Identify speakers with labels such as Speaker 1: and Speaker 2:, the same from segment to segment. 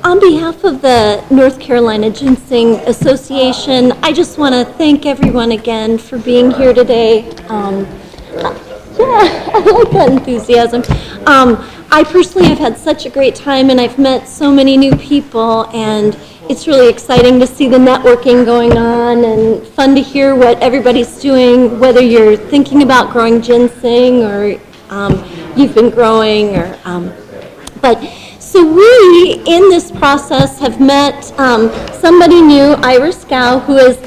Speaker 1: On behalf of the North Carolina Ginseng Association, I just want to thank everyone again for being here today. Yeah, I like that enthusiasm. I personally have had such a great time, and I've met so many new people, and it's really exciting to see the networking going on and fun to hear what everybody's doing, whether you're thinking about growing ginseng or you've been growing. So we, in this process, have met somebody new, Iris Gow, who has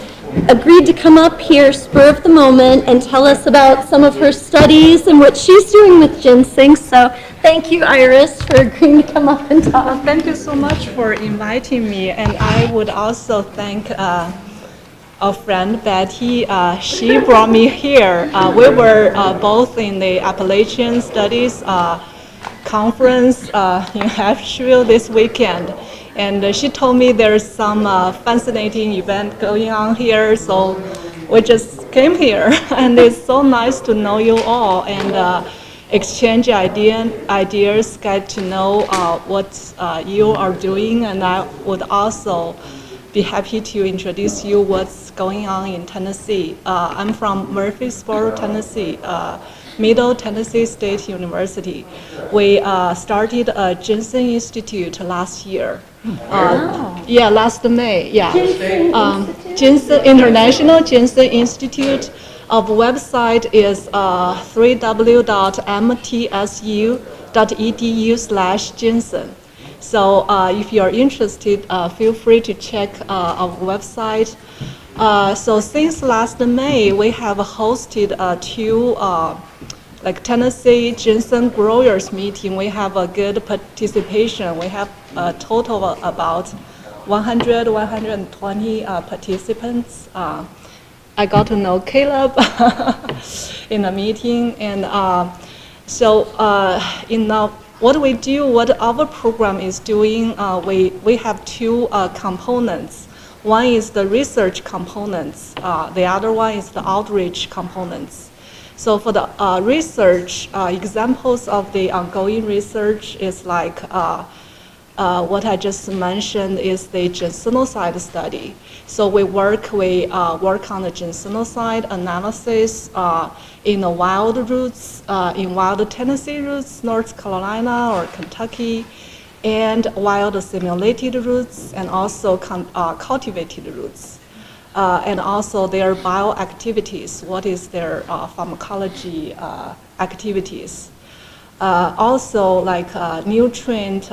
Speaker 1: agreed to come up here spur of the moment and tell us about some of her studies and what she's doing with ginseng. So thank you, Iris, for agreeing to come up and talk.
Speaker 2: Thank you so much for inviting me. And I would also thank a friend, Betty. She brought me here. We were both in the Appalachian Studies conference in Asheville this weekend. And she told me there's some fascinating event going on here, so we just came here. And it's so nice to know you all and exchange ideas, get to know what you are doing. And I would also be happy to introduce you what's going on in Tennessee. I'm from Murfreesboro, Tennessee. Middle Tennessee State University. We started a Ginseng Institute last year. Last May. Ginseng International Ginseng Institute. Our website is www.mtsu.edu/ginseng. So if you are interested, feel free to check our website. So since last May, we have hosted two Tennessee Ginseng Growers meeting. We have a good participation. We have a total of about 120 participants. I got to know Caleb in the meeting. And what we do, what our program is doing, we have two components. One is the research components. The other one is the outreach components. So for the research, examples of the ongoing research is like what I just mentioned is the ginsenoside study. So we work on the ginsenoside analysis in the wild roots, in wild Tennessee roots, North Carolina or Kentucky, and wild simulated roots, and also cultivated roots. And also their bioactivities, what is their pharmacology activities. Also like nutrient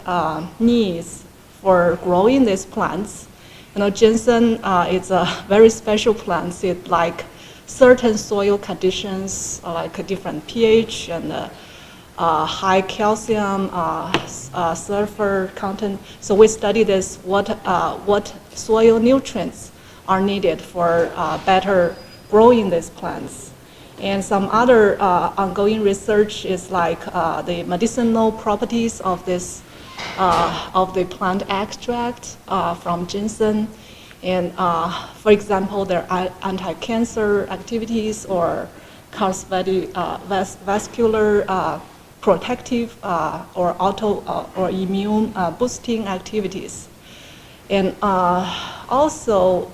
Speaker 2: needs for growing these plants. You know, ginseng is a very special plant. It like certain soil conditions, like a different pH and high calcium, sulfur content. So we study this, what soil nutrients are needed for better growing these plants. And some other ongoing research is like the medicinal properties of this of the plant extract from ginseng. And for example, their anti-cancer activities or cardiovascular protective or or immune boosting activities. And also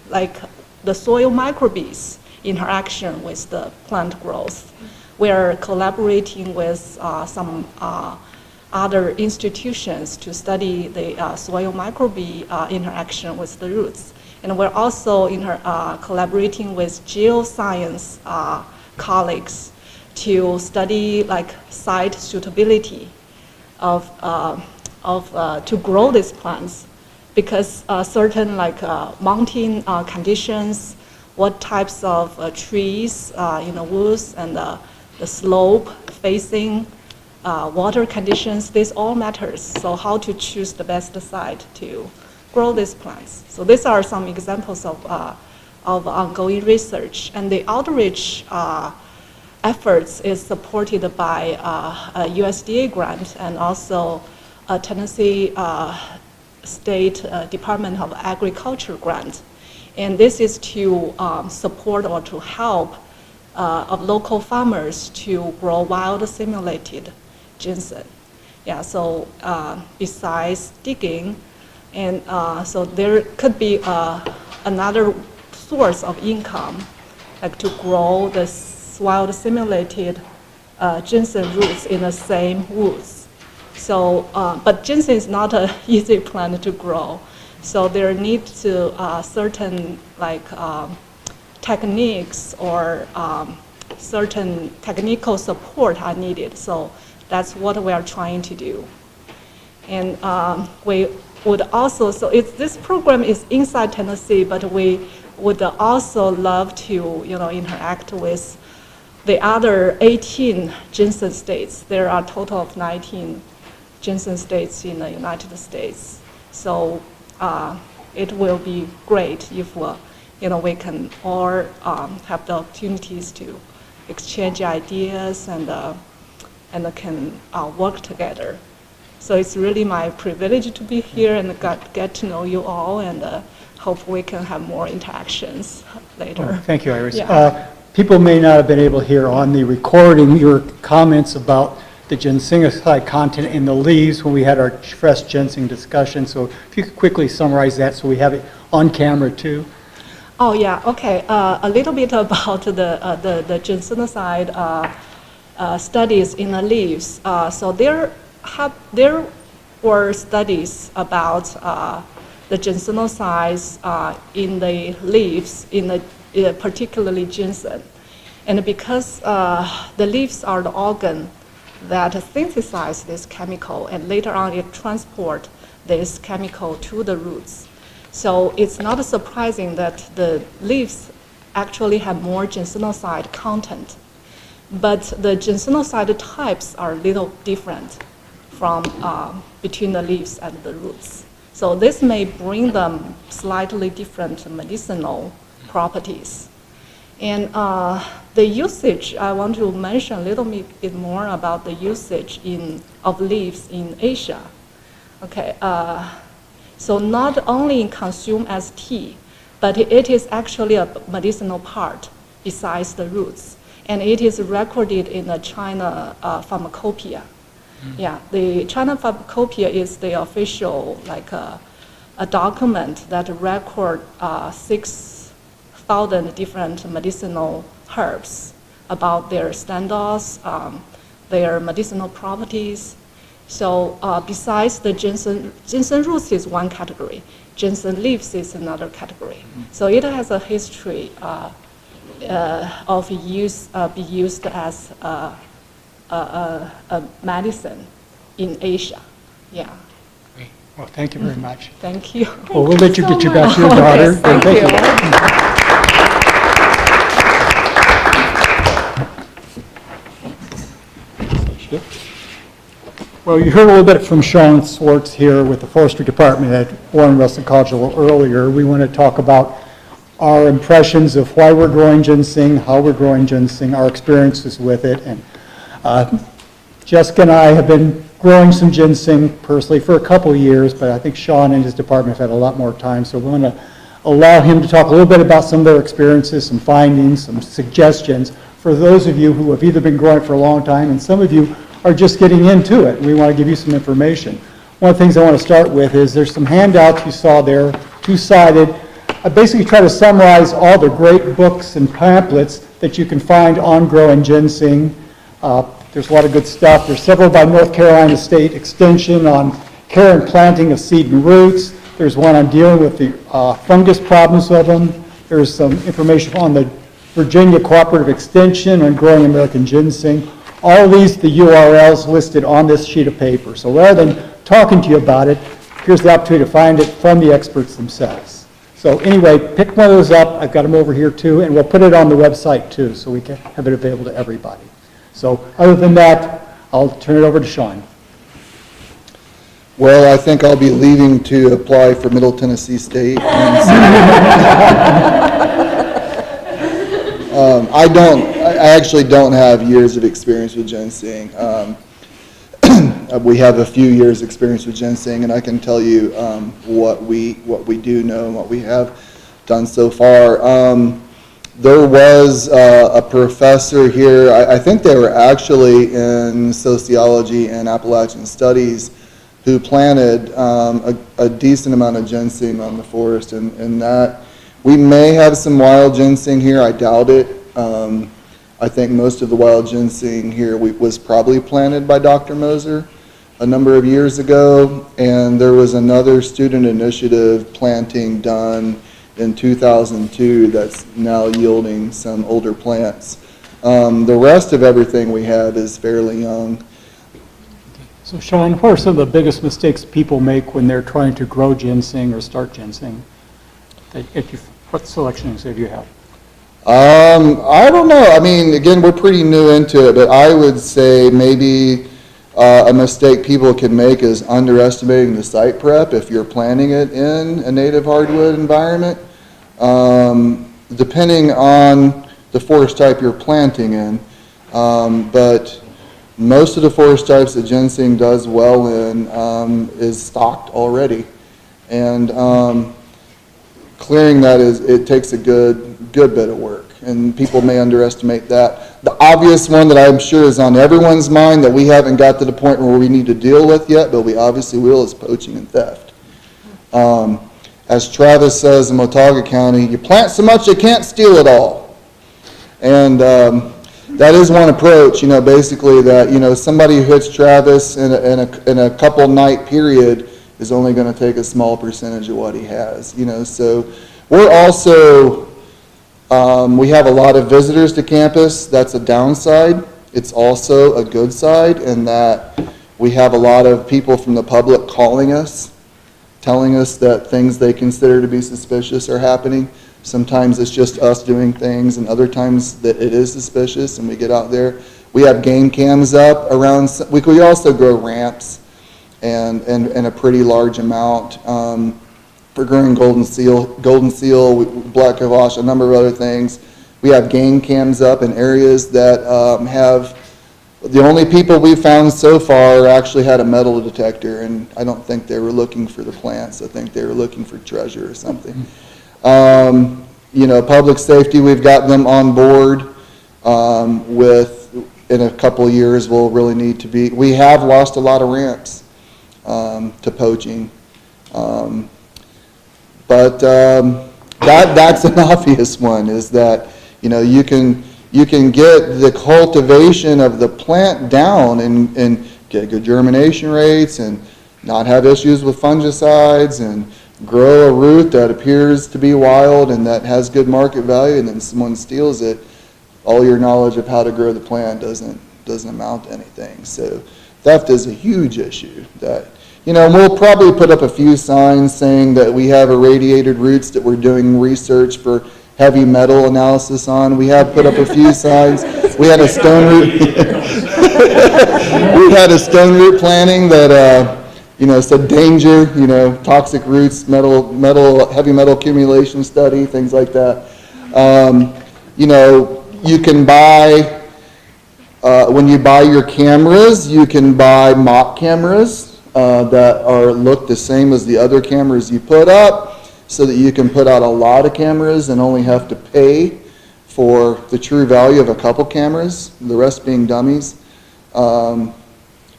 Speaker 2: like the soil microbes interaction with the plant growth. We are collaborating with some other institutions to study the soil microbe interaction with the roots. And we're also collaborating with geoscience colleagues to study like site suitability to grow these plants, because certain like mountain conditions, what types of trees, woods, and the slope facing, water conditions, this all matters. So how to choose the best site to grow these plants. So these are some examples of ongoing research. And the outreach efforts is supported by a USDA grant and also a Tennessee State Department of Agriculture grant. And this is to support or to help of local farmers to grow wild simulated ginseng. Yeah, so besides digging, and so there could be another source of income, like to grow the wild simulated ginseng roots in the same woods. So, but ginseng is not an easy plant to grow. So there need to certain like techniques or certain technical support are needed. So that's what we are trying to do. And we would also, so this program is inside Tennessee, but we would also love to, interact with the other 18 ginseng states. There are a total of 19 ginseng states in the United States. So it will be great if we can all have the opportunities to exchange ideas and can work together. So it's really my privilege to be here and get to know you all, and hope we can have more interactions later.
Speaker 3: Oh, thank you, Iris.
Speaker 2: Yeah.
Speaker 3: People may not have been able to hear on the recording your comments about the ginsengicide content in the leaves when we had our fresh ginseng discussion. So if you could quickly summarize that so we have it on camera too.
Speaker 2: Oh yeah, okay. A little bit about the ginsengicide studies in the leaves. So there were studies about the ginsenosides in the leaves, particularly ginseng. And because the leaves are the organ that synthesize this chemical, and later on it transport this chemical to the roots. So it's not surprising that the leaves actually have more ginsenoside content. But the ginsenoside types are a little different from between the leaves and the roots. So this may bring them slightly different medicinal properties. And the usage, I want to mention a little bit more about the usage of leaves in Asia. Okay, so not only consumed as tea, but it is actually a medicinal part besides the roots. And it is recorded in the China Pharmacopoeia. Yeah, the China Pharmacopoeia is the official, like a document that record 6,000 different medicinal herbs about their standards, their medicinal properties. So besides the ginseng roots is one category, ginseng leaves is another category. So it has a history of be used as a medicine in Asia. Yeah.
Speaker 3: Great. Well, thank you very much.
Speaker 2: Thank you.
Speaker 3: Well, we'll let you get you back to your
Speaker 2: Okay,
Speaker 3: daughter.
Speaker 2: thank you.
Speaker 3: Well, you heard a little bit from Sean Swartz here with the Forestry Department at Warren Russell College a little earlier. We want to talk about our impressions of why we're growing ginseng, how we're growing ginseng, our experiences with it. And Jessica and I have been growing some ginseng personally for a couple of years, but I think Sean and his department have had a lot more time. So we want to allow him to talk a little bit about some of their experiences, some findings, some suggestions for those of you who have either been growing for a long time and some of you are just getting into it. We want to give you some information. One of the things I want to start with is there's some handouts you saw there, two-sided. I basically try to summarize all the great books and pamphlets that you can find on growing ginseng. There's a lot of good stuff. There's several by North Carolina State Extension on care and planting of seed and roots. There's one on dealing with the fungus problems of them. There's some information on the Virginia Cooperative Extension on growing American ginseng. All of these, the URLs listed on this sheet of paper. So rather than talking to you about it, here's the opportunity to find it from the experts themselves. So anyway, pick one of those up. I've got them over here too, and we'll put it on the website too, so we can have it available to everybody. So other than that, I'll turn it over to Sean.
Speaker 4: Well, I think I'll be leaving to apply for Middle Tennessee State. I actually don't have years of experience with ginseng. We have a few years experience with ginseng, and I can tell you what we do know and what we have done so far. there was a professor here, I think they were actually in sociology and Appalachian studies, who planted a decent amount of ginseng on the forest, and that we may have some wild ginseng here. I doubt it. I think most of the wild ginseng here was probably planted by Dr. Moser a number of years ago, and there was another student initiative planting done in 2002 that's now yielding some older plants. The rest of everything we have is fairly young.
Speaker 3: So Sean, what are some of the biggest mistakes people make when they're trying to grow ginseng or start ginseng? What selections have you had?
Speaker 4: I don't know. I mean, again, we're pretty new into it, but I would say maybe a mistake people can make is underestimating the site prep if you're planting it in a native hardwood environment. Depending on the forest type you're planting in, but most of the forest types that ginseng does well in is stocked already, and clearing that it takes a good bit of work, and people may underestimate that. The obvious one that I'm sure is on everyone's mind that we haven't got to the point where we need to deal with yet, but we obviously will, is poaching and theft. As Travis says in Watauga County, you plant so much you can't steal it all. And that is one approach, basically that, somebody who hits Travis in a couple night period is only going to take a small percentage of what he has, So we're also, we have a lot of visitors to campus. That's a downside. It's also a good side in that we have a lot of people from the public calling us, telling us that things they consider to be suspicious are happening. Sometimes it's just us doing things, and other times that it is suspicious, and we get out there. We have game cams up around. We also grow ramps and a pretty large amount for growing golden seal, black kavash, a number of other things. We have game cams up in areas that have. The only people we've found so far actually had a metal detector, and I don't think they were looking for the plants. I think they were looking for treasure or something. Public safety, we've got them on board in a couple of years, we'll really need to be. We have lost a lot of ramps to poaching. But that's an obvious one, is that, you can get the cultivation of the plant down and get good germination rates and not have issues with fungicides and grow a root that appears to be wild and that has good market value, and then someone steals it. All your knowledge of how to grow the plant doesn't amount to anything. So theft is a huge issue that, we'll probably put up a few signs saying that we have irradiated roots that we're doing research for heavy metal analysis on. We have put up a few signs. We had a stone root. We had a stone root planting that said danger. Toxic roots, heavy metal accumulation study, things like that. You can buy when you buy your cameras, you can buy mock cameras that look the same as the other cameras you put up, so that you can put out a lot of cameras and only have to pay for the true value of a couple cameras, the rest being dummies,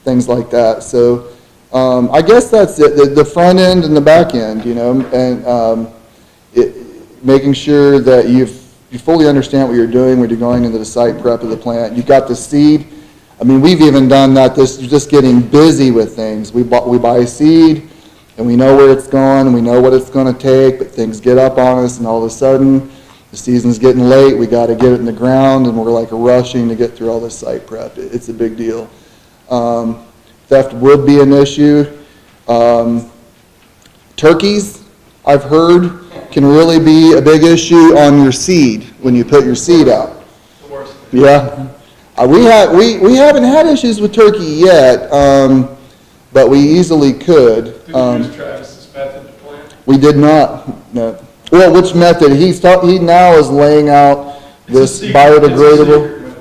Speaker 4: things like that. So I guess that's it, the front end and the back end, and making sure that you fully understand what you're doing when you're going into the site prep of the plant. You've got the seed. I mean, we've even done that, just getting busy with things. We buy seed, and we know where it's going, and we know what it's going to take, but things get up on us, and all of a sudden, the season's getting late, we got to get it in the ground, and we're like rushing to get through all this site prep. It's a big deal. Theft would be an issue. Turkeys, I've heard, can really be a big issue on your seed when you put your seed out. Yeah. We haven't had issues with turkey yet, but we easily could.
Speaker 5: Did you use Travis's method to plant?
Speaker 4: We did not. No. Well, which method? He now is laying out this biodegradable.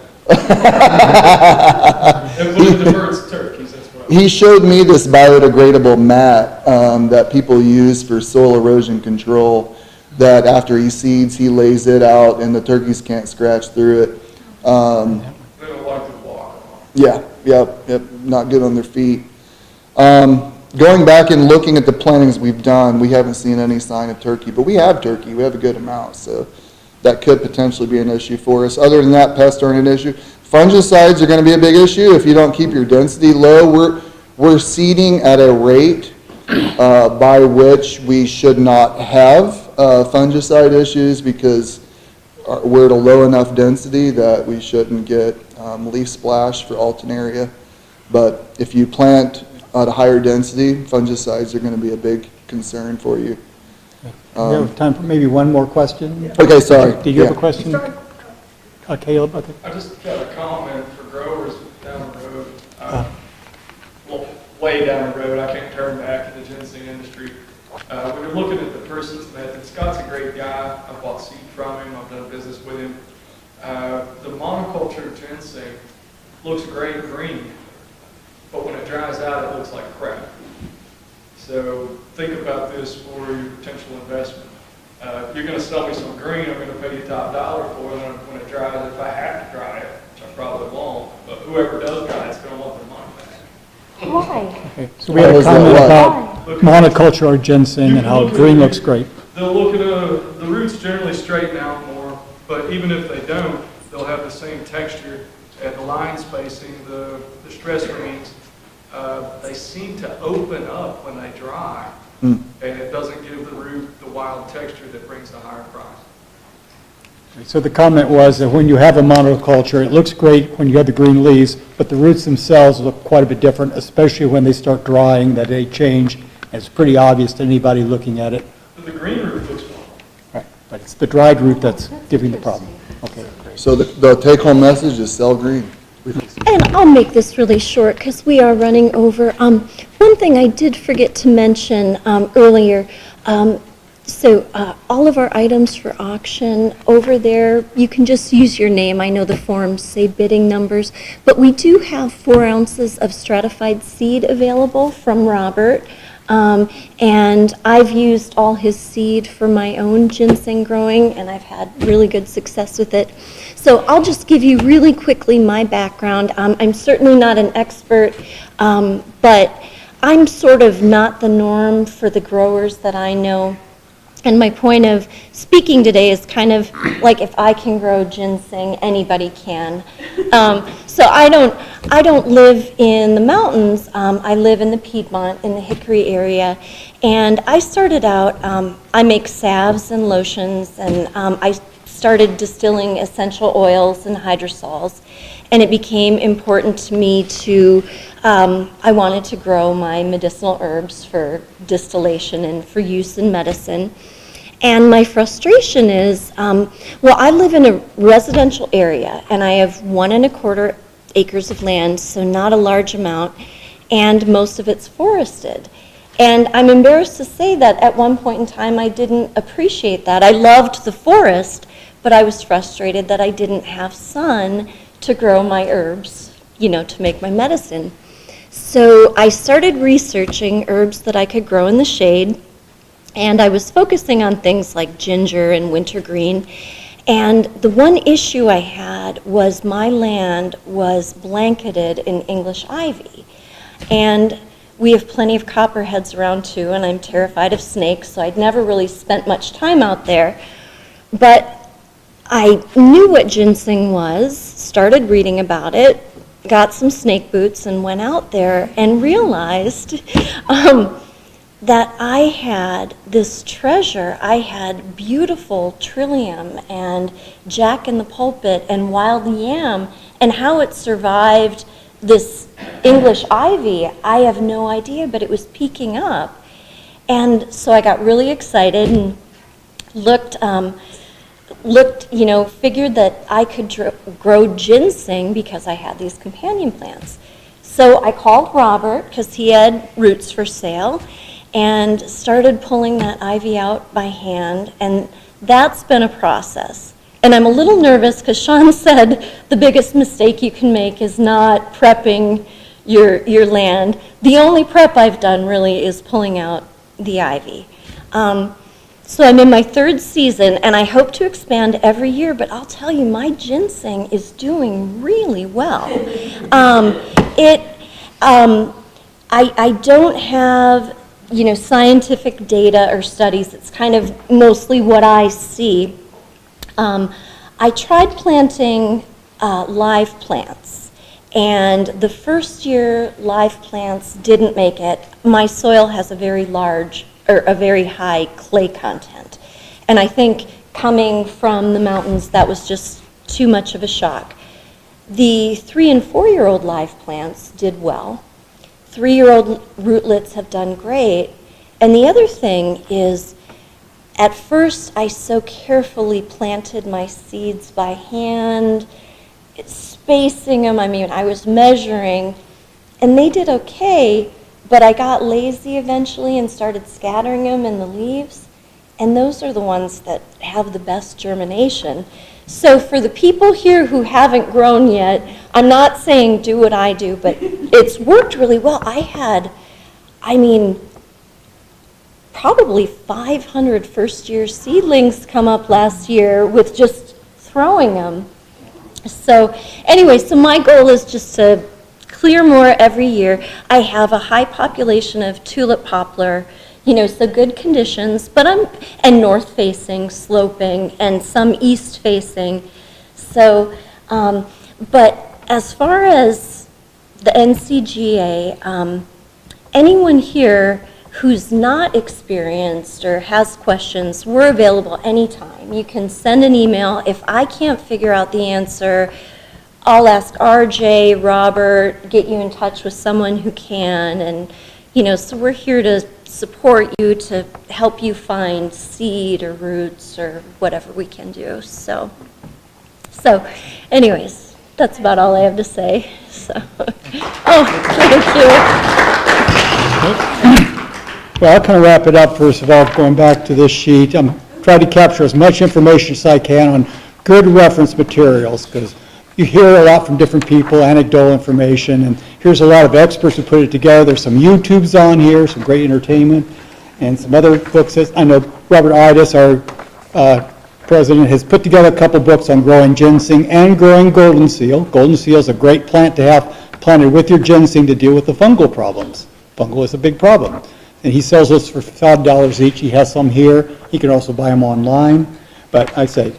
Speaker 5: It would divert turkeys. That's what
Speaker 4: He showed me this biodegradable mat that people use for soil erosion control. that after he seeds, he lays it out and the turkeys can't scratch through it.
Speaker 5: They don't like to walk.
Speaker 4: Yeah, yep, not good on their feet. Going back and looking at the plantings we've done, we haven't seen any sign of turkey, but we have turkey, we have a good amount, so that could potentially be an issue for us. Other than that, pests aren't an issue. Fungicides are gonna be a big issue if you don't keep your density low. We're seeding at a rate by which we should not have fungicide issues because we're at a low enough density that we shouldn't get leaf splash for alternaria. But if you plant at a higher density, fungicides are going to be a big concern for you.
Speaker 3: We have time for maybe one more question?
Speaker 4: Okay, sorry.
Speaker 3: Did you have a
Speaker 4: Yeah.
Speaker 3: question? Caleb, okay.
Speaker 5: I just got a comment for growers down the road. Well, way down the road, I can't turn back in the ginseng industry. When you're looking at the person's method, Scott's a great guy. I bought seed from him. I've done business with him. The monoculture ginseng looks great green, but when it dries out, it looks like crap. So think about this for your potential investment. You're going to sell me some green, I'm going to pay you top dollar for it when it dries. If I have to dry it, which I probably won't, but whoever does dry it's going to want their money back.
Speaker 1: Why?
Speaker 3: Okay, so we had a comment about monoculture or ginseng and how green looks great.
Speaker 5: They'll look at the roots generally straighten out more, but even if they don't, they'll have the same texture and the line spacing, the stress rings. They seem to open up when they dry, and it doesn't give the root the wild texture that brings the higher price.
Speaker 3: So the comment was that when you have a monoculture, it looks great when you have the green leaves, but the roots themselves look quite a bit different, especially when they start drying, that they change. And it's pretty obvious to anybody looking at it.
Speaker 5: But the green root looks normal.
Speaker 3: Right, but it's the dried root that's giving the problem. Okay.
Speaker 4: So the take-home message is sell green.
Speaker 1: And I'll make this really short because we are running over. One thing I did forget to mention earlier, so all of our items for auction over there, you can just use your name. I know the forms say bidding numbers, but we do have 4 ounces of stratified seed available from Robert. And I've used all his seed for my own ginseng growing, and I've had really good success with it. So I'll just give you really quickly my background. I'm certainly not an expert, but I'm sort of not the norm for the growers that I know. And my point of speaking today is kind of like if I can grow ginseng, anybody can. So I don't live in the mountains. I live in the Piedmont, in the Hickory area. And I started out, I make salves and lotions, and I started distilling essential oils and hydrosols. And it became important to me to, I wanted to grow my medicinal herbs for distillation and for use in medicine. And my frustration is, well, I live in a residential area, and I have 1 1/4 acres of land, so not a large amount, and most of it's forested. And I'm embarrassed to say that at one point in time I didn't appreciate that. I loved the forest, but I was frustrated that I didn't have sun to grow my herbs, to make my medicine. So I started researching herbs that I could grow in the shade, and I was focusing on things like ginger and wintergreen. And the one issue I had was my land was blanketed in English ivy. And we have plenty of copperheads around too, and I'm terrified of snakes, so I'd never really spent much time out there. But I knew what ginseng was, started reading about it, got some snake boots, and went out there and realized that I had this treasure. I had beautiful trillium and jack in the pulpit and wild yam, and how it survived this English ivy, I have no idea, but it was peeking up. And so I got really excited and looked, figured that I could grow ginseng because I had these companion plants. So I called Robert because he had roots for sale, and started pulling that ivy out by hand, and that's been a process. And I'm a little nervous because Sean said the biggest mistake you can make is not prepping your land. The only prep I've done really is pulling out the ivy. So I'm in my third season, and I hope to expand every year, but I'll tell you, my ginseng is doing really well. I don't have, scientific data or studies. It's kind of mostly what I see. I tried planting live plants, and the first year live plants didn't make it. My soil has a very high clay content, and I think coming from the mountains, that was just too much of a shock. The 3- and 4-year-old live plants did well. 3-year-old rootlets have done great. And the other thing is, at first I so carefully planted my seeds by hand, spacing them. I was measuring, and they did okay, but I got lazy eventually and started scattering them in the leaves, and those are the ones that have the best germination. So for the people here who haven't grown yet, I'm not saying do what I do, but it's worked really well. I had, probably 500 first-year seedlings come up last year with just throwing them. So anyway, so my goal is just to clear more every year. I have a high population of tulip poplar, so good conditions, and north-facing, sloping, and some east-facing. So, but as far as the NCGA, anyone here who's not experienced or has questions, we're available anytime. You can send an email. If I can't figure out the answer, I'll ask RJ, Robert, get you in touch with someone who can, and so we're here to support you, to help you find seed or roots or whatever we can do. So anyways, that's about all I have to say. So, thank you.
Speaker 3: Well, I'll kind of wrap it up, first of all, going back to this sheet. I'm trying to capture as much information as I can on good reference materials, because you hear a lot from different people, anecdotal information, and here's a lot of experts who put it together. There's some YouTubes on here, some great entertainment, and some other books. I know Robert Idis, our president, has put together a couple books on growing ginseng and growing golden seal. Golden seal is a great plant to have planted with your ginseng to deal with the fungal problems. Fungal is a big problem. And he sells those for $5 each. He has some here. He can also buy them online. But I say,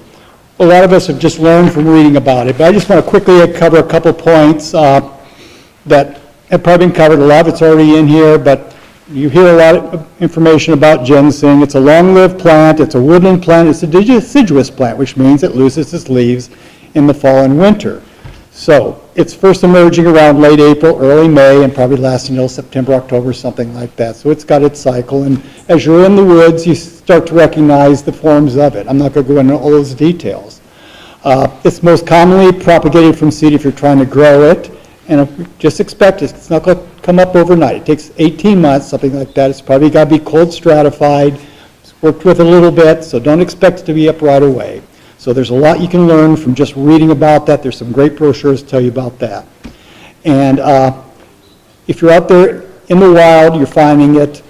Speaker 3: a lot of us have just learned from reading about it. But I just want to quickly cover a couple points that have probably been covered. A lot of it's already in here, but you hear a lot of information about ginseng. It's a long-lived plant. It's a woodland plant. It's a deciduous plant, which means it loses its leaves in the fall and winter. So it's first emerging around late April, early May, and probably lasting until September, October, something like that. So it's got its cycle. And as you're in the woods, you start to recognize the forms of it. I'm not going to go into all those details. It's most commonly propagated from seed if you're trying to grow it. And just expect it. It's not going to come up overnight. It takes 18 months, something like that. It's probably got to be cold stratified. It's worked with a little bit, so don't expect it to be up right away. So there's a lot you can learn from just reading about that. There's some great brochures to tell you about that. And if you're out there in the wild, you're finding it,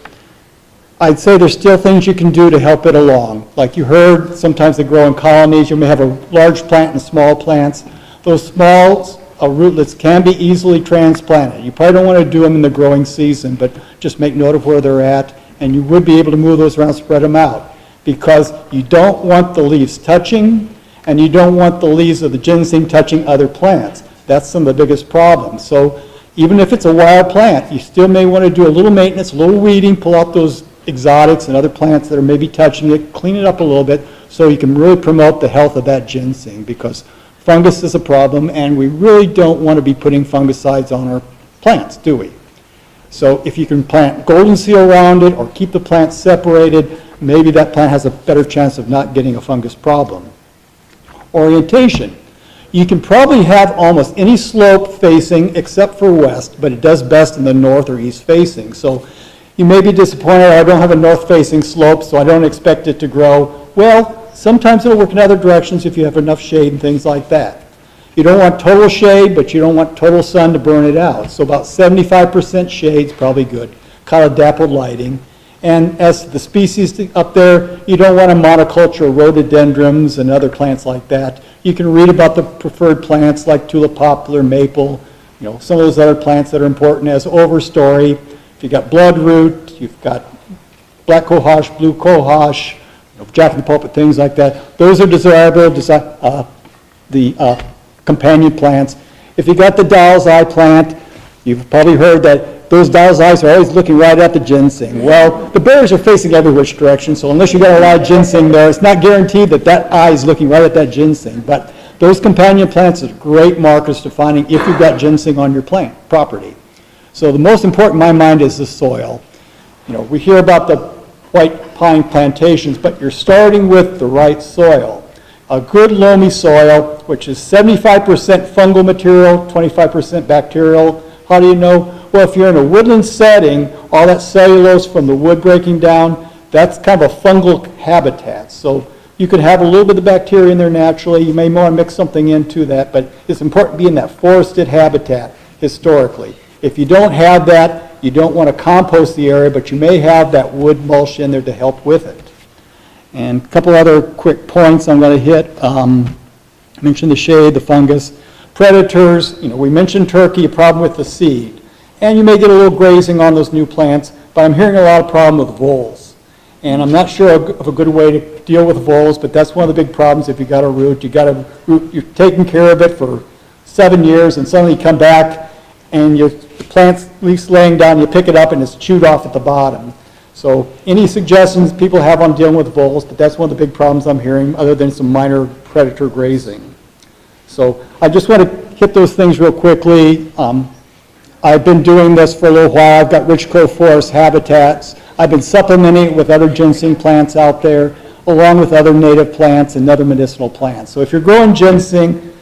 Speaker 3: I'd say there's still things you can do to help it along. Like you heard, sometimes they grow in colonies. You may have a large plant and small plants. Those small rootlets can be easily transplanted. You probably don't want to do them in the growing season, but just make note of where they're at, and you would be able to move those around, spread them out. Because you don't want the leaves touching, and you don't want the leaves of the ginseng touching other plants. That's some of the biggest problems. So even if it's a wild plant, you still may want to do a little maintenance, a little weeding, pull out those exotics and other plants that are maybe touching it, clean it up a little bit so you can really promote the health of that ginseng, because fungus is a problem, and we really don't want to be putting fungicides on our plants, do we? So if you can plant golden seal around it or keep the plants separated, maybe that plant has a better chance of not getting a fungus problem. Orientation. You can probably have almost any slope facing except for west, but it does best in the north or east facing. So you may be disappointed, I don't have a north facing slope, so I don't expect it to grow. Well, sometimes it'll work in other directions if you have enough shade and things like that. You don't want total shade, but you don't want total sun to burn it out. So about 75% shade is probably good. Kind of dappled lighting. And as the species up there, you don't want to monoculture rhododendrons and other plants like that. You can read about the preferred plants like tulip poplar, maple, some of those other plants that are important as overstory. If you've got bloodroot, you've got black cohosh, blue cohosh, jack in the pulpit, things like that. Those are desirable, companion plants. If you got the doll's eye plant, you've probably heard that those doll's eyes are always looking right at the ginseng. Well, the berries are facing every which direction, so unless you got a lot of ginseng there, it's not guaranteed that that eye is looking right at that ginseng. But those companion plants are great markers to finding if you've got ginseng on your plant property. So the most important in my mind is the soil. We hear about the white pine plantations, but you're starting with the right soil. A good loamy soil, which is 75% fungal material, 25% bacterial. How do you know? Well, if you're in a woodland setting, all that cellulose from the wood breaking down, that's kind of a fungal habitat. So you could have a little bit of bacteria in there naturally. You may want to mix something into that, but it's important to be in that forested habitat historically. If you don't have that, you don't want to compost the area, but you may have that wood mulch in there to help with it. And a couple other quick points I'm going to hit. I mentioned the shade, the fungus. Predators, we mentioned turkey, a problem with the seed. And you may get a little grazing on those new plants, but I'm hearing a lot of problem with voles. And I'm not sure of a good way to deal with voles, but that's one of the big problems if you got a root. You're taking care of it for 7 years, and suddenly you come back and the plant's at least laying down, you pick it up and it's chewed off at the bottom. So any suggestions people have on dealing with voles, but that's one of the big problems I'm hearing, other than some minor predator grazing. So I just want to hit those things real quickly. I've been doing this for a little while. I've got rich clove forest habitats. I've been supplementing it with other ginseng plants out there, along with other native plants and other medicinal plants. So if you're growing ginseng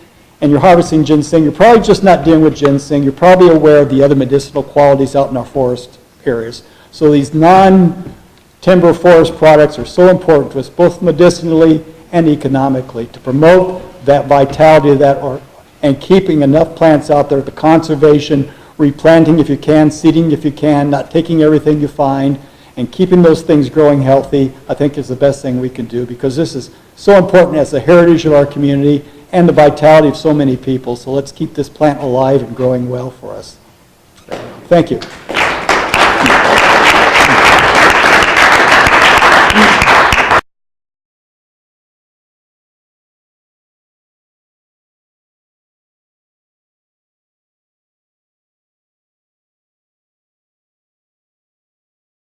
Speaker 3: and you're harvesting ginseng, you're probably just not dealing with ginseng. You're probably aware of the other medicinal qualities out in our forest areas. So these non-timber forest products are so important to us, both medicinally and economically, to promote that vitality of that and keeping enough plants out there, the conservation, replanting if you can, seeding if you can, not taking everything you find, and keeping those things growing healthy, I think is the best thing we can do, because this is so important as the heritage of our community and the vitality of so many people. So let's keep this plant alive and growing well for us. Thank you.